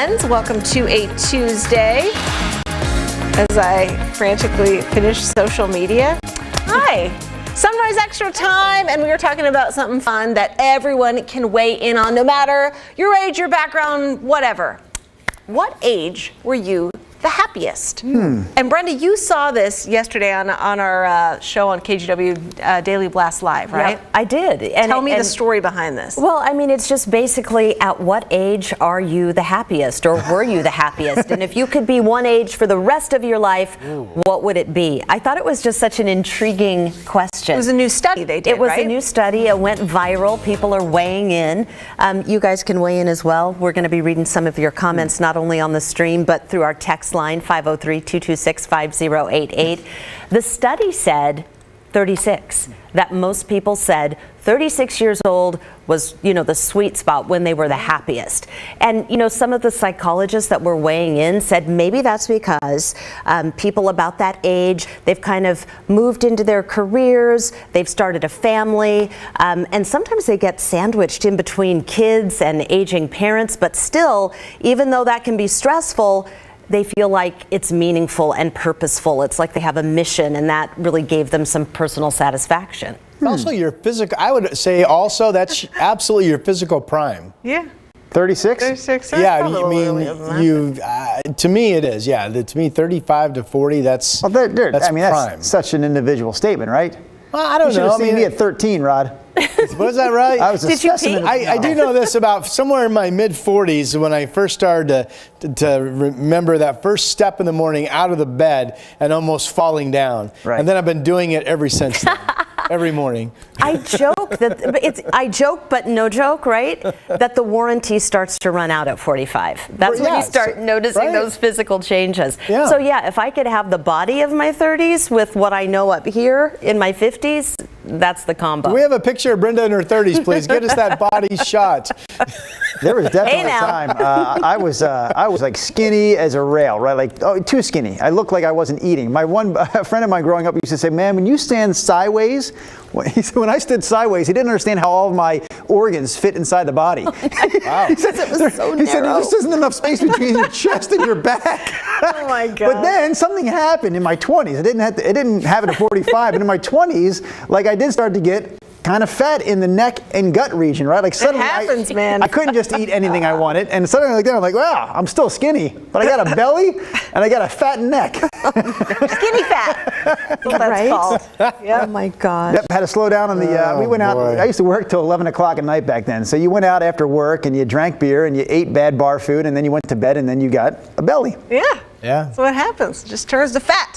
friends. Welcome to a Tuesday. As I frantically finish social media. Hi. Sunrise Extra Time, and we were talking about something fun that everyone can weigh in on, no matter your age, your background, whatever. What age were you the happiest? And Brenda, you saw this yesterday on our show on KGW Daily Blast Live, right? Yep, I did. Tell me the story behind this. Well, I mean, it's just basically at what age are you the happiest, or were you the happiest? And if you could be one age for the rest of your life, what would it be? I thought it was just such an intriguing question. It was a new study they did, It was right? a new study. It went viral. People are weighing in. You guys can weigh in as well. We're going to be reading some of your comments, not only on the stream, but through our text line, 503-226-5088. The study said 36, that most people said 36 years old was, the sweet spot when they were the happiest. And, some of the psychologists that were weighing in said maybe that's because people about that age, they've kind of moved into their careers, they've started a family, and sometimes they get sandwiched in between kids and aging parents, but still, even though that can be stressful, they feel like it's meaningful and purposeful. It's like they have a mission, and that really gave them some personal satisfaction. Also, your physical, I would say also that's absolutely your physical prime. Yeah. 36? 36. Yeah, I mean, to me it is. Yeah, to me, 35 to 40, that's Well, that's I mean, prime. that's such an individual statement, right? Well, I don't You should know. have seen me at 13, Rod. Was that right? I was a specimen. I do know this about somewhere in my mid-40s when I first started to remember that first step in the morning out of the bed and almost falling down. Right. And then I've been doing it ever since then. Every morning. I joke but no joke, right? That the warranty starts to run out at 45. That's when you start noticing those physical changes. Yeah. So yeah, if I could have the body of my 30s with what I know up here in my 50s, that's the combo. Do we have a picture of Brenda in her 30s, please? Get us that body shot. There was definitely a time I was like skinny as a rail, right? Like too skinny. I looked like I wasn't eating. My a friend of mine growing up used to say, "Man, when you stand sideways," he said, when I stood sideways, he didn't understand how all of my organs fit inside the body. Wow. He said it was so he said there narrow. just isn't enough space between your chest and your back. Oh my God. But then something happened in my 20s. It didn't happen at 45, but in my 20s, like I did start to get kind of fat in the neck and gut region, right? Like suddenly, it happens, man. I couldn't just eat anything I wanted, and suddenly like that, I'm like, wow, I'm still skinny, but I got a belly and I got a fat neck. Skinny fat. That's Right? called. Oh my God. Yep, had to slow down on the. We went out. boy. I used to work till 11 o'clock at night back then. So you went out after work and you drank beer and you ate bad bar food and then you went to bed and then you got a belly. Yeah. Yeah. That's what happens. It just turns to fat.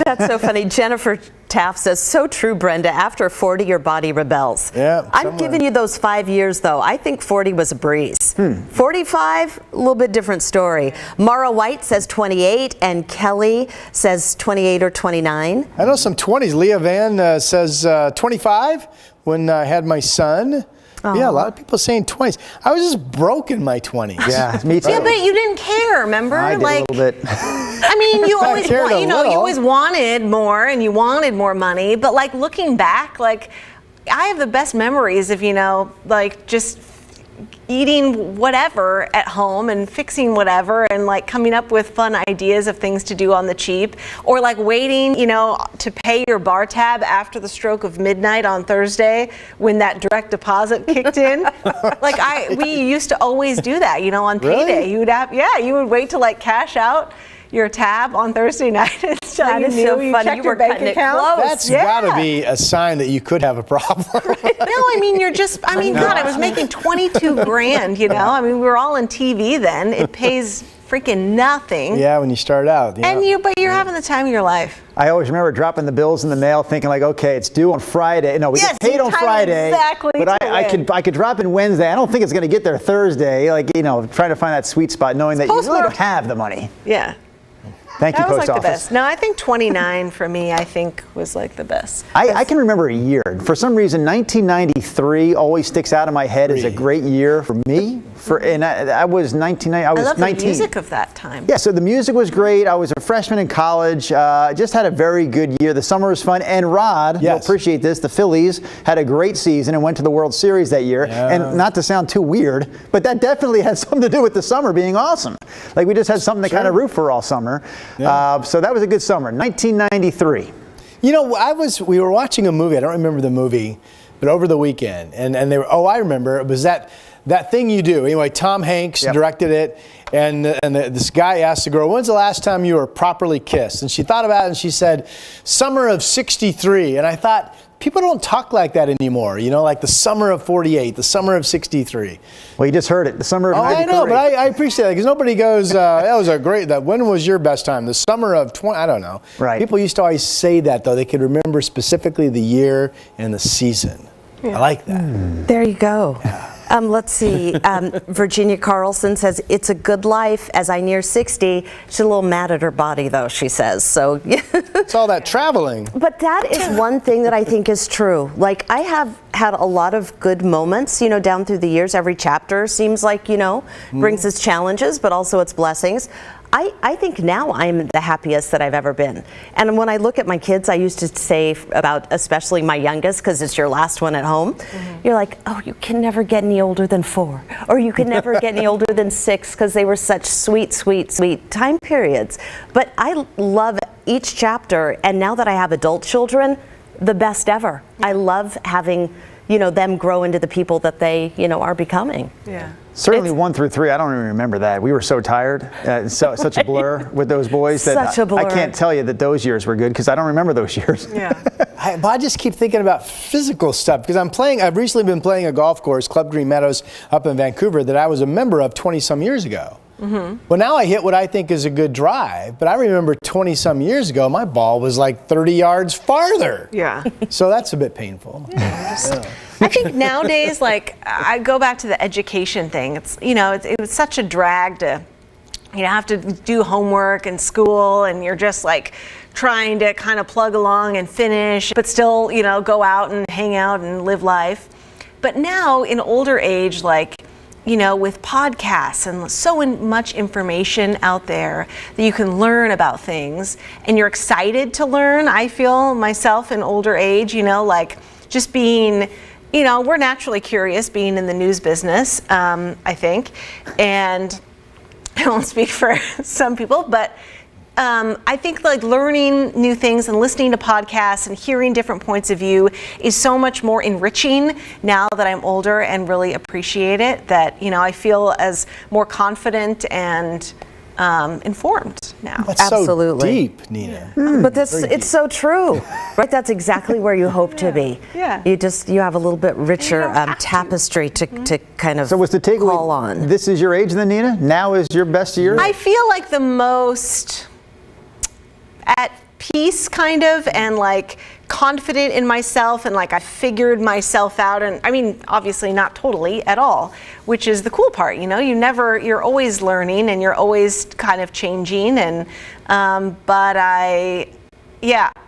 That's so funny. Jennifer Taft says, so true, Brenda. After 40, your body rebels. Yeah, I'm somewhere. giving you those 5 years, though. I think 40 was a breeze. 45, a little bit different story. Mara White says 28, and Kelly says 28 or 29. I know some 20s. Leah Van says 25 when I had my son. Yeah, a lot of people saying 20s. I was just broke in my 20s. Yeah, me too. Yeah, but you didn't care, remember? I did a little bit. I mean, you always cared a you little. always wanted more and you wanted more money, but like looking back, like I have the best memories of, like just eating whatever at home and fixing whatever and like coming up with fun ideas of things to do on the cheap, or like waiting, to pay your bar tab after the stroke of midnight on Thursday when that direct deposit kicked in. We used to always do that, on payday. Really? You would wait to like cash out your tab on Thursday night until That you is knew so you funny. checked You your were bank cutting it account. close. That's got to be a sign that you could have a problem. No, I mean, God, I was making 22 grand, I mean, we were all in TV then. It pays freaking nothing. Yeah, when you start out. Yeah. But you're having the time of your life. I always remember dropping the bills in the mail thinking like, okay, it's due on Friday. No, we Yes, get paid you on timed Friday. exactly but to I when. could drop in Wednesday. I don't think it's going to get there Thursday. Like, trying to find that sweet spot knowing that you really don't postmarked. have the money. Yeah. Thank you, That was Post like Office. the best. No, I think 29 for me, I think was like the best. I can remember a year. For some reason, 1993 always sticks out in my head as a great year for me. I was 19. I was I love 19. the music of that time. Yeah, so the music was great. I was a freshman in college. Just had a very good year. The summer was fun. And Rod, you'll appreciate this, the Phillies had a great season and went to the World Series that year. Yeah. And not to sound too weird, but that definitely had something to do with the summer being awesome. Like we just had something to kind of root for all summer. Yeah. So that was a good summer. 1993. You know, we were watching a movie. I don't remember the movie, but over the weekend, and they were. Oh, I remember. It was that thing you do. Anyway, Tom Hanks directed it, and this guy asked the girl, "When's the last time you were properly kissed?" And she thought about it, and she said, "Summer of '63." And I thought, people don't talk like that anymore. You know, like the summer of '48, the summer of '63. Well, you just heard it. The summer of '93. I know, but I appreciate that because nobody goes, that was a great, when was your best time? The summer of 20, I don't know. Right. People used to always say that, though. They could remember specifically the year and the season. I like that. There you go. Let's see. Virginia Carlson says, it's a good life as I near 60. She's a little mad at her body, though, she says. So, It's all that traveling. But that is one thing that I think is true. Like, I have had a lot of good moments, you know, down through the years. Every chapter seems like, you know, brings its challenges, but also its blessings. I think now I'm the happiest that I've ever been. And when I look at my kids, I used to say about especially my youngest, because it's your last one at home, you're like, oh, you can never get any older than 4. Or you can never get any older than 6, because they were such sweet, sweet, sweet time periods. But I love each chapter, and now that I have adult children, the best ever. I love having, you know, them grow into the people that they, you know, are becoming. Yeah. Certainly 1 through 3, I don't even remember that. We were so tired. Such a blur with those boys. Such a blur. I can't tell you that those years were good because I don't remember those years. Yeah. But I just keep thinking about physical stuff because I've recently been playing a golf course, Club Green Meadows up in Vancouver, that I was a member of 20-some years ago. Well, now I hit what I think is a good drive, but I remember 20-some years ago, my ball was like 30 yards farther. Yeah. So that's a bit painful. I think nowadays, like, I go back to the education thing. It's, you know, it was such a drag to, you know, have to do homework and school, and you're just like trying to kind of plug along and finish, but still, you know, go out and hang out and live life. But now in older age, like, you know, with podcasts and so much information out there that you can learn about things, and you're excited to learn. I feel myself in older age, you know, like just being, you know, we're naturally curious being in the news business, I think. And I won't speak for some people, but I think like learning new things and listening to podcasts and hearing different points of view is so much more enriching now that I'm older and really appreciate it, that, you know, I feel as more confident and informed now. That's Absolutely. so deep, Nina. But it's so true, right? That's exactly where you hope to be. Yeah. You have a little bit richer tapestry to kind of So was the takeaway, call on. this is your age then, Nina? Now is your best year? I feel like the most at peace, kind of, and like confident in myself, and like I figured myself out. And I mean, obviously not totally at all, which is the cool part, you know. You're always learning and you're always kind of changing. And but I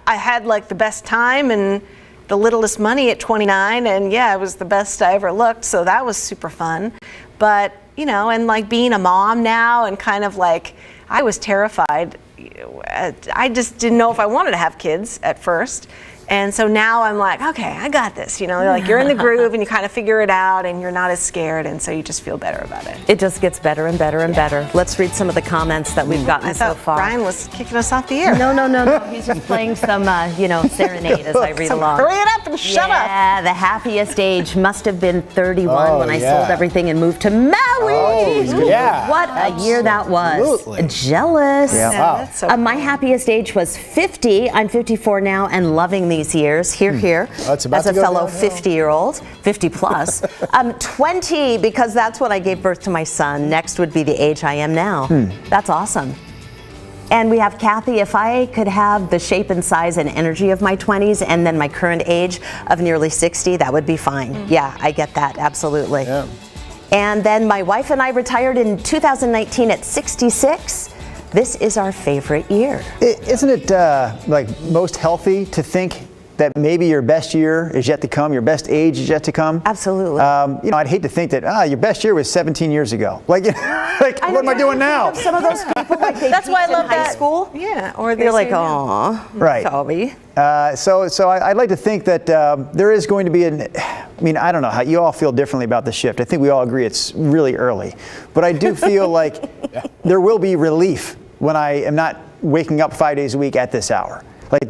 had like the best time and the littlest money at 29, and it was the best I ever looked, so that was super fun. But, you know, and like being a mom now, and kind of like, I was terrified. I just didn't know if I wanted to have kids at first. And so now I'm like, okay, I got this. You know, like you're in the groove and you kind of figure it out and you're not as scared, and so you just feel better about it. It just gets better and better and better. Let's read some of the comments that we've gotten I so thought far. Brian was kicking us off the air. No. He's just playing some, serenade as I read along. Hurry it up and shut up. Yeah, the happiest age must have been 31 when I sold everything and moved to Maui. Oh, yeah. What a year that was. Absolutely. Jealous. Yeah. Wow. That's so My happiest age was 50. I'm 54 now and loving these years. Here. That's about As to a go fellow downhill. 50-year-old, 50 plus. 20, because that's when I gave birth to my son. Next would be the age I am now. That's awesome. And we have Kathy. If I could have the shape and size and energy of my 20s and then my current age of nearly 60, that would be fine. Yeah, I get that. Absolutely. Yeah. And then my wife and I retired in 2019 at 66. This is our favorite year. Isn't it like most healthy to think that maybe your best year is yet to come, your best age is yet to come? Absolutely. You know, I'd hate to think that your best year was 17 years ago. Like, like what am I doing now? Some of those people, like they That's why I love in high that. school. Yeah, or They're like, say, aw, Right. Hobby. So I'd like to think that there is going to be I mean, I don't know how you all feel differently about the shift. I think we all agree it's really early. But I do feel like there will be relief when I am not waking up 5 days a week at this hour. Like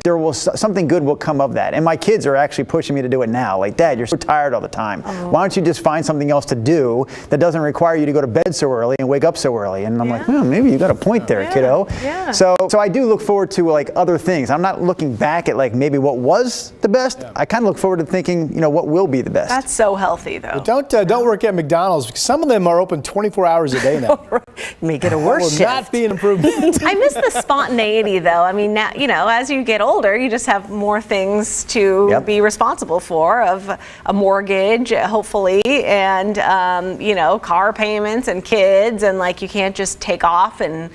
something good will come of that. And my kids are actually pushing me to do it now. Like, Dad, you're so tired all the time. Why don't you just find something else to do that doesn't require you to go to bed so early and wake up so early? And I'm like, well, maybe you got a point there, kiddo. Yeah. So I do look forward to like other things. I'm not looking back at like maybe what was the best. Yeah. I kind of look forward to thinking, you know, what will be the best. That's so healthy, though. But don't work at McDonald's because some of them are open 24 hours a day now. Make it a worse shift. That will not be an improvement. I miss the spontaneity, though. I mean, now, you know, as you get older, you just have more things to be responsible for, of a mortgage, hopefully, and you know, car payments and kids, and like you can't just take off and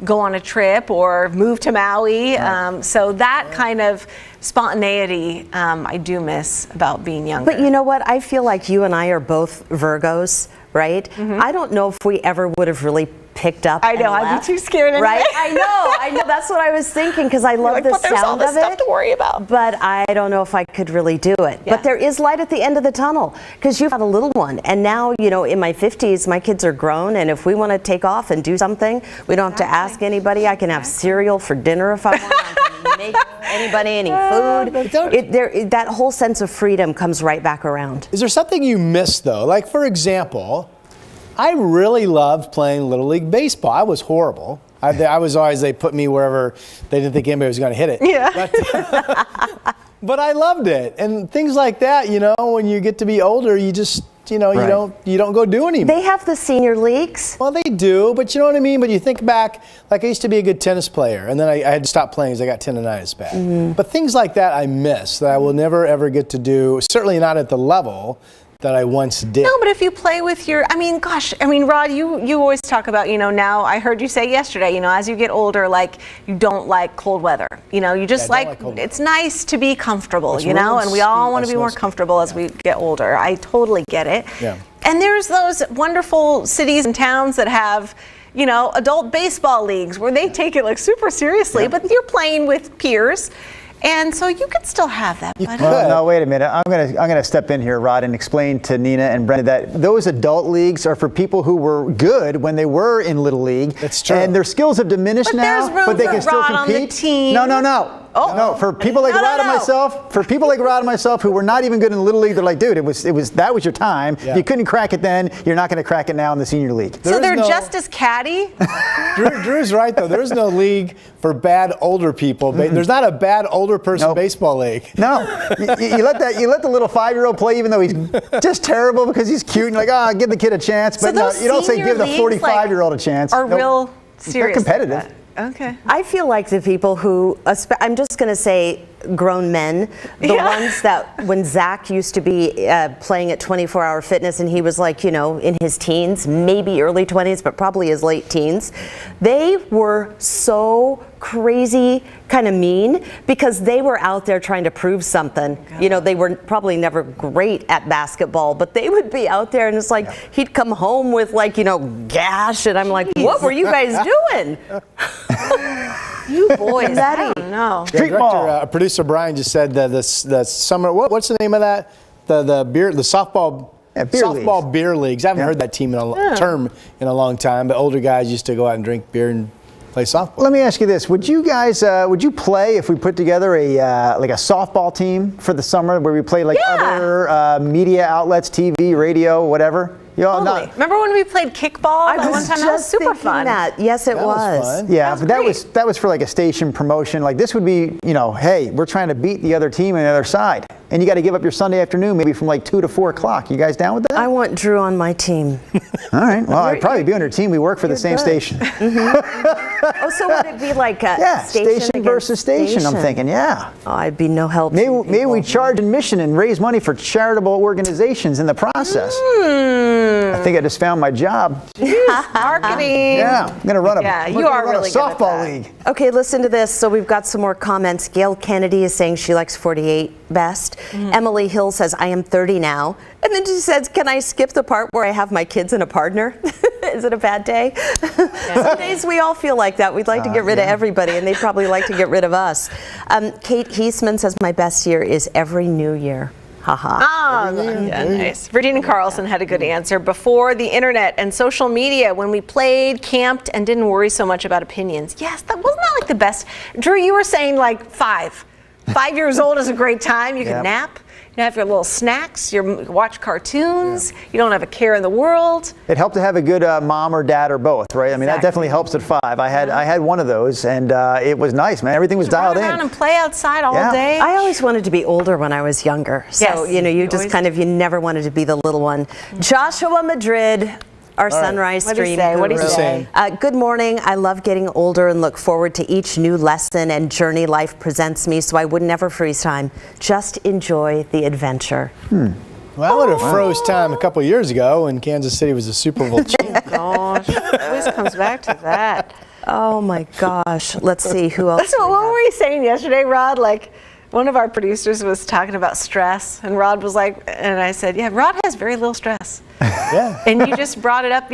go on a trip or move to Maui. Right. So that kind of spontaneity I do miss about being younger. But you know what? I feel like you and I are both Virgos, right? Mm-hmm. I don't know if we ever would have really picked up. I know, I'd be too scared anyway. Right? I know. That's what I was thinking because I love the sound all this of it. Stuff to worry about. But I don't know if I could really do it. Yeah. But there is light at the end of the tunnel because you've got a little one, and now, you know, in my 50s, my kids are grown, and if we want to take off and do something, we don't have to ask anybody. I can have cereal for dinner if I want. I can make anybody any food. That whole sense of freedom comes right back around. Is there something you miss though? Like, for example, I really loved playing Little League Baseball. I was horrible. I was always, they put me wherever they didn't think anybody was going to hit it. Yeah. But I loved it. And things like that, you know, when you get to be older, you just, you know, you don't go do anymore. They have the senior leagues. Well, they do, but you know what I mean? But you think back, like I used to be a good tennis player, and then I had to stop playing because I got tendonitis bad. Mm-hmm. But things like that I miss, that I will never, ever get to do, certainly not at the level that I once did. No, but if you play with your, Rod, you always talk about, you know, now I heard you say yesterday, you know, as you get older, like you don't like cold weather. You know, you just like it's nice to be comfortable, you know, and we all want to be more comfortable as we get older. I totally get it. Yeah. And there's those wonderful cities and towns that have, you know, adult baseball leagues where they take it like super seriously, but you're playing with peers. And so you could still have that. But no, wait a minute. I'm gonna step in here, Rod, and explain to Nina and Brenda that those adult leagues are for people who were good when they were in Little League. That's true. And their skills have diminished now, but they can still compete. On the team. No. Oh. No, for people like Rod and myself, who were not even good in Little League, they're like, dude, that was your time. Yeah. You couldn't crack it then. You're not going to crack it now in the senior league. So they're just as catty? Drew's right, though. There's no league for bad older people. Mm-hmm. There's not a bad older person baseball league. No. you let the little 5-year-old play even though he's just terrible because he's cute and like, give the kid a chance. But no, you don't say give the 45-year-old a chance. Are real serious. They're competitive. Okay. I feel like the people who, I'm just going to say grown men, the ones that when Zach used to be playing at 24 Hour Fitness and he was like, you know, in his teens, maybe early 20s, but probably his late teens, they were so crazy kind of mean because they were out there trying to prove something. God. You know, they were probably never great at basketball, but they would be out there and it's like he'd come home with like, you know, gash and I'm like, what were you guys doing? You boys, I don't know. Producer Brian just said that the summer. What's the name of that? The softball. Softball beer leagues. I haven't heard that term in a long time. But older guys used to go out and drink beer and play softball. Let me ask you this: would you guys would you play if we put together a like a softball team for the summer where we play like other media outlets, TV, radio, whatever? You know, totally. Remember when we played kickball that one time? That was super fun. Yes, it was. Fun. Yeah, but that was for like a station promotion. Like this would be, you know, hey, we're trying to beat the other team on the other side, and you got to give up your Sunday afternoon, maybe from like 2 to 4 o'clock. You guys down with that? I want Drew on my team. All right. Well, I'd probably be on your team. We work for the same station. Mm-hmm. Oh, so would it be like a station versus station? I'm thinking, Oh, I'd be no help. Maybe we charge admission and raise money for charitable organizations in the process. I think I just found my job. Marketing. Yeah, I'm gonna run a, Yeah, I'm you gonna are run a really good at softball that. league. Okay, listen to this. So we've got some more comments. Gail Kennedy is saying she likes 48 best. Emily Hill says, I am 30 now. And then she says, can I skip the part where I have my kids and a partner? Is it a bad day? Some days we all feel like that. We'd like to get rid of everybody, and they'd probably like to get rid of us. Kate Heisman says, my best year is every new year. Haha. Yeah, nice. Virginia Carlson had a good answer. Before the internet and social media, when we played, camped, and didn't worry so much about opinions. Yes, that wasn't that like the best. Drew, you were saying like 5 years old is a great time. You can nap. You have your little snacks. You watch cartoons. You don't have a care in the world. It helped to have a good mom or dad or both, right? I mean, that definitely helps at 5. I had one of those, and it was nice, man. Everything was dialed Run around in. and play outside all day. I always wanted to be older when I was younger. So, Yes, you know, you just always- kind of, you never wanted to be the little one. Joshua Madrid, our Sunrise What'd he Stream say? What'd he guru. say? Good morning. I love getting older and look forward to each new lesson and journey life presents me, so I would never freeze time. Just enjoy the adventure. Well, I would have froze time a couple years ago when Kansas City was a Super Bowl champ. Gosh, it always comes back to that. Oh my gosh. Let's see who else. Listen, what were you saying yesterday, Rod? Like, one of our producers was talking about stress, and Rod was like, and I said, yeah, Rod has very little stress. Yeah. And you just brought it up,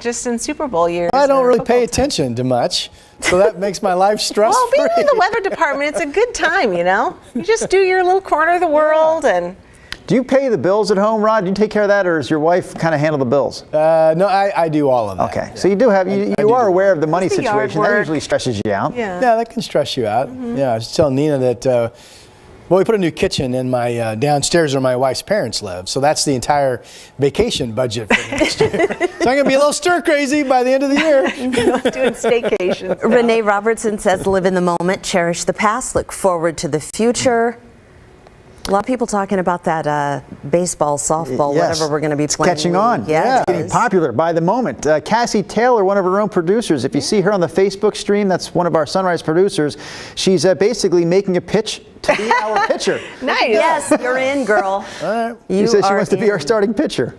just in Super Bowl years. I don't or really football pay attention to much, so that makes my life stress-free. Well, being in the weather department, it's a good time, you know? You just do your little corner of the world, and Do you pay the bills at home, Rod? Do you take care of that, or does your wife kind of handle the bills? No, I do all of that. Okay, so you do have, you do are the- aware of the money It's the yard Mm-hmm. situation. That work. usually stresses you out. yeah. Yeah, that can stress you out. Yeah, I was telling Nina that Well, we put a new kitchen in my downstairs where my wife's parents live, so that's the entire vacation budget for next year. So I'm gonna be a little stir crazy by the end of the year. Doing staycations. Renee Robertson says, live in the moment, cherish the past, look forward to the future. A lot of people talking about that baseball, softball, Yes. whatever we're going to be It's playing. catching on. Yeah, It's getting popular by the moment. Cassie Taylor, one of her own producers, if you see her on the Facebook stream, that's one of our Sunrise producers. She's basically making a pitch to be our pitcher. Nice. Yes, you're in, girl. All right. She says she are wants to be our in. starting pitcher.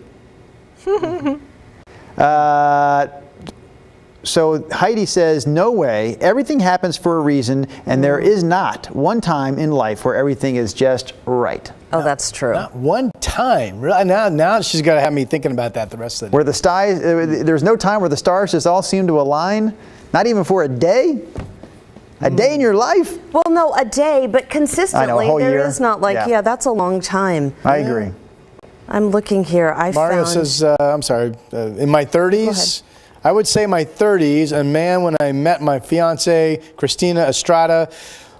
So Heidi says, no way. Everything happens for a reason, and there is not one time in life where everything is just right. Oh, that's true. Not one time. Really? Now she's got to have me thinking about that the rest of the day. Where the stars, there's no time where the stars just all seem to align, not even for a day. A day in your life? Well, no, a day, but consistently, whole there year. is not like, Yeah. yeah, that's a long time. I agree. I'm looking here. I Mario found. says, I'm sorry, in my 30s, I would say my 30s, and man, when I met my fiance, Christina Estrada,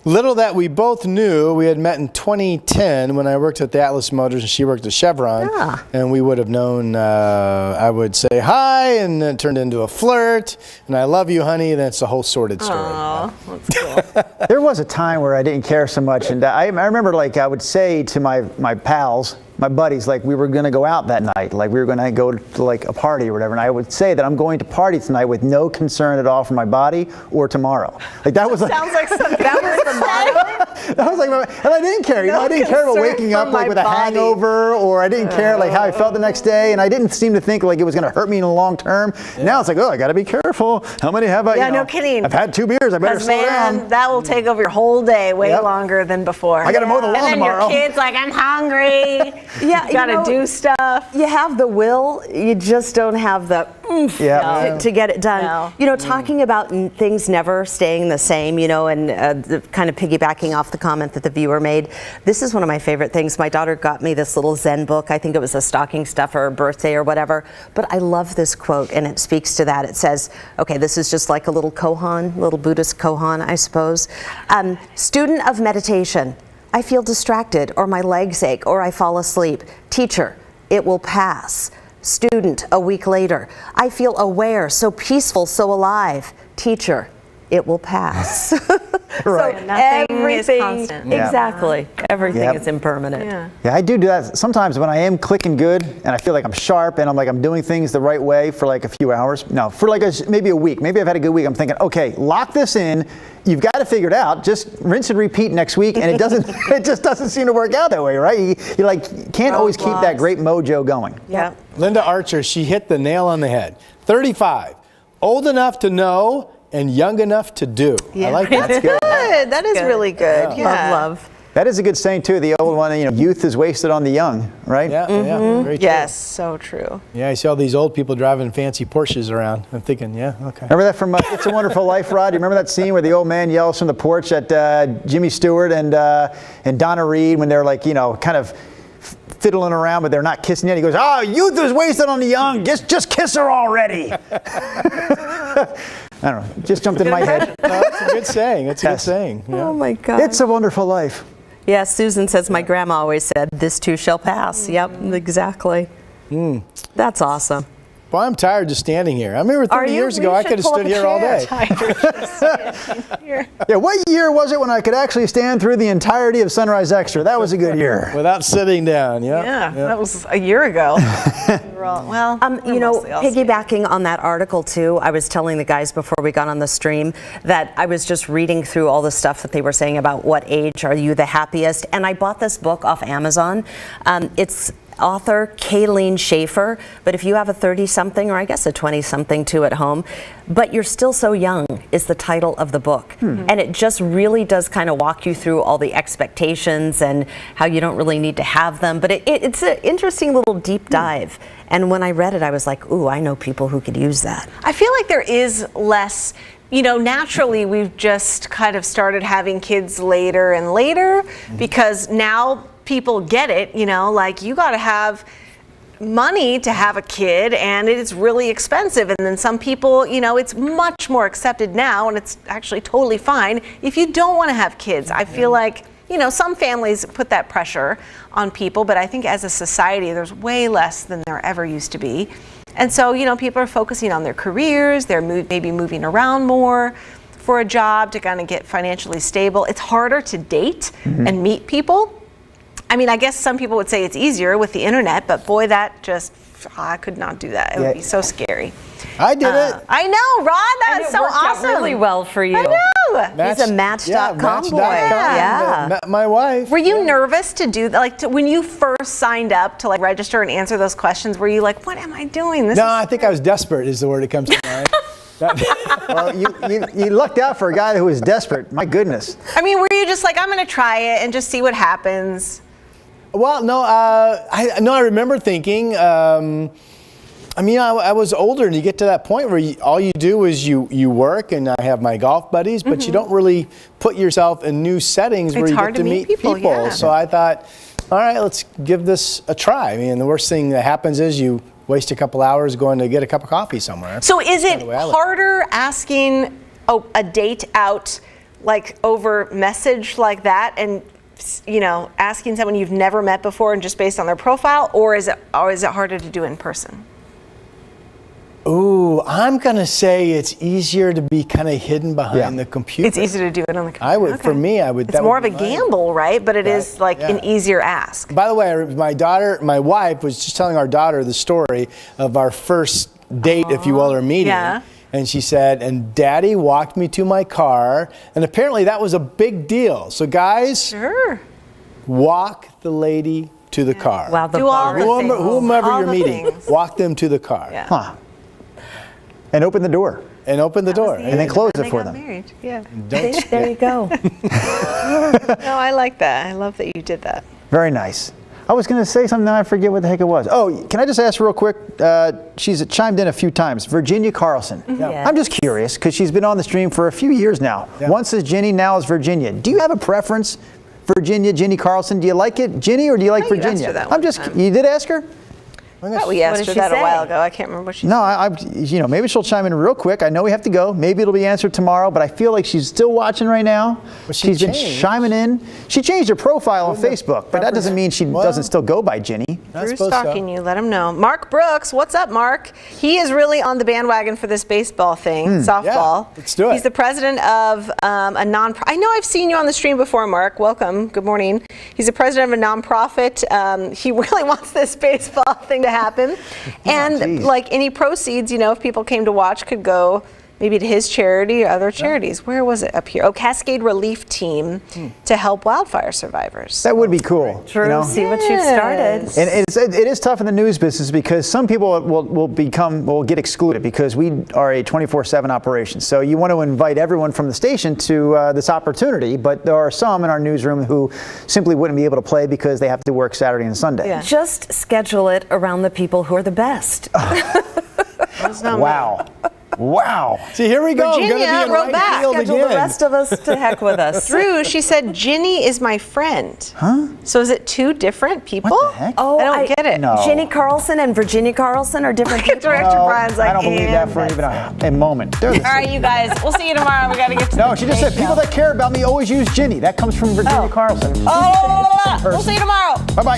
little that we both knew, we had met in 2010 when I worked at the Atlas Motors and she worked at Chevron. Ah. And we would have known, I would say hi, and then it turned into a flirt, and I love you, honey, and that's a whole sordid story. Aw, that's cool. There was a time where I didn't care so much, and I remember, like, I would say to my pals, my buddies, like, we were going to go out that night, like we were going to go to like a party or whatever, and I would say that I'm going to party tonight with no concern at all for my body or tomorrow. Like that was like Sounds like something that was the motto. that was like, and I didn't care. You know, No I didn't care about concern waking for up like my with a body. hangover, or I didn't care like how I felt the next day, and I didn't seem to think like it was going to hurt me in the long term. Now it's like, oh, I got to be careful. How many have I? Yeah, you know, no kidding. I've had 2 beers. I better Because slow man, down. that will take over your whole day way Yep. longer than before. I gotta mow the lawn and then tomorrow. your kid's like, I'm hungry. Yeah, You gotta know, do stuff. You have the will, you just don't have the oomph Yeah. to get it done. No. You know, talking about things never staying the same, you know, and kind of piggybacking off the comment that the viewer made. This is one of my favorite things. My daughter got me this little Zen book. I think it was a stocking stuffer or birthday or whatever. But I love this quote, and it speaks to that. It says, okay, this is just like a little koan, little Buddhist koan, I suppose. Student of meditation. I feel distracted, or my legs ache, or I fall asleep. Teacher, it will pass. Student, a week later. I feel aware, so peaceful, so alive. Teacher, it will pass. Right. So nothing is constant. Exactly. Everything Yep. is impermanent. Yeah. Yeah, I do that sometimes when I am clicking good and I feel like I'm sharp and I'm doing things the right way for like a few hours. No, for like maybe a week. Maybe I've had a good week. I'm thinking, okay, lock this in. You've got to figure it out. Just rinse and repeat next week, and it just doesn't seem to work out that way, right? You can't always keep that great mojo going. Yeah. Linda Archer, she hit the nail on the head. 35, old enough to know and young enough to do. I like that. That's good. That is really good. Yeah. Love. That is a good saying too. The old one, youth is wasted on the young, right? Yeah, yeah, very true. Yes, so true. Yeah, I see all these old people driving fancy Porsches around. I'm thinking, yeah, okay. Remember that from It's a Wonderful Life, Rod? You remember that scene where the old man yells from the porch at Jimmy Stewart and Donna Reed when they're kind of fiddling around, but they're not kissing yet. He goes, "Oh, youth is wasted on the young. Just kiss her already." I don't know. Just jumped in my head. No, it's a good saying. It's a good saying. Yeah. Oh my God. It's a wonderful life. Yeah, Susan says my grandma always said, "This too shall pass." Yep, exactly. That's awesome. Well, I'm tired just standing here. I remember 30 years ago, I could have stood here all day. Yeah, what year was it when I could actually stand through the entirety of Sunrise Extra? That was a good year. Without sitting down, Yeah, that was a year ago. Well, Piggybacking on that article too, I was telling the guys before we got on the stream that I was just reading through all the stuff that they were saying about what age are you the happiest, and I bought this book off Amazon. It's author Kayleen Schaefer, but if you have a 30-something, or I guess a 20-something too at home, but you're still so young is the title of the book. And it just really does kind of walk you through all the expectations and how you don't really need to have them, but it's an interesting little deep dive. And when I read it, I was like, ooh, I know people who could use that. I feel like there is less, naturally we've just kind of started having kids later and later because now people get it, like you got to have money to have a kid and it's really expensive. And then some people, it's much more accepted now and it's actually totally fine if you don't want to have kids. I feel like, some families put that pressure on people, but I think as a society, there's way less than there ever used to be. And so, people are focusing on their careers, they're maybe moving around more for a job to kind of get financially stable. It's harder to date and meet people. I mean, I guess some people would say it's easier with the internet, but boy, I could not do that. It would be so scary. I did it. I know, Rod, that's so awesome. Really well for you. I know. He's a Match.com boy. Yeah. Met my wife. Were you nervous to do that? When you first signed up to register and answer those questions, were you like, what am I doing? No, I think I was desperate is the word that comes to mind. Well, you lucked out for a guy who was desperate. My goodness. I mean, were you just like, I'm going to try it and just see what happens? Well, no, I remember thinking, I was older and you get to that point where all you do is you work, and I have my golf buddies, but you don't really put yourself in new settings where you get to meet people. Yeah. So I thought, all right, let's give this a try. I mean, the worst thing that happens is you waste a couple hours going to get a cup of coffee somewhere. So is it harder asking a date out over message like that and asking someone you've never met before and just based on their profile, or is it harder to do in person? Ooh, I'm gonna say it's easier to be kind of hidden behind the computer. It's easier to do it on the computer. For me, I would. It's more of a gamble, right? But it is an easier ask. By the way, my wife was just telling our daughter the story of our first date, if you will, or meeting. Yeah. And she said, and Daddy walked me to my car, and apparently that was a big deal. So guys, walk the lady to the car. Wow, do all the things. Whomever All you're the meeting, things. walk them to the car. Yeah. Huh. And open the door. And open the door. And then close it for them. Married. Yeah. There you go. No, I like that. I love that you did that. Very nice. I was going to say something, now I forget what the heck it was. Oh, can I just ask real quick? She's chimed in a few times. Virginia Carlson. Yes. I'm just curious because she's been on the stream for a few years now. Yeah. Once is Jenny, now is Virginia. Do you have a preference, Virginia, Jenny Carlson? Do you like it, Jenny, or do you like I think you Virginia? asked her that one time. You did ask her? thought we asked did her she that a say? while ago. I can't remember what she No, said. maybe she'll chime in real quick. I know we have to go. Maybe it'll be answered tomorrow, but I feel like she's still watching right now. She's been chiming in. She changed her profile on Facebook, but that doesn't mean she doesn't still go by Ginny. Drew's stalking you. Let him know. Mark Brooks, what's up, Mark? He is really on the bandwagon for this baseball thing, softball. Yeah, let's do it. He's the president of a non-profit. I know I've seen you on the stream before, Mark. Welcome. Good morning. He's the president of a nonprofit. He really wants this baseball thing to happen. And like any proceeds, if people came to watch, could go maybe to his charity or other charities. Where was it up here? Oh, Cascade Relief Team to help wildfire survivors. That would be cool. Drew, see what you've started. And it is tough in the news business because some people will get excluded because we are a 24/7 operation. So you want to invite everyone from the station to this opportunity, but there are some in our newsroom who simply wouldn't be able to play because they have to work Saturday and Sunday. Yeah. Just schedule it around the people who are the best. Wow. Wow. See, here we go. Virginia Gonna be in wrote right back. field Schedule again. the rest of us to heck with us. Drew, she said, Ginny is my friend. Huh? So is it two different people? What the heck? Oh, I don't get it. No. Jenny Carlson and Virginia Carlson are different people. Director Brian's like, I don't believe that for even a moment. They're the All right, you guys. We'll see you tomorrow. We got to get to No, the she just said Today people Show. that care about me always use Ginny. That comes from Virginia Carlson. We'll see you tomorrow. Bye-bye.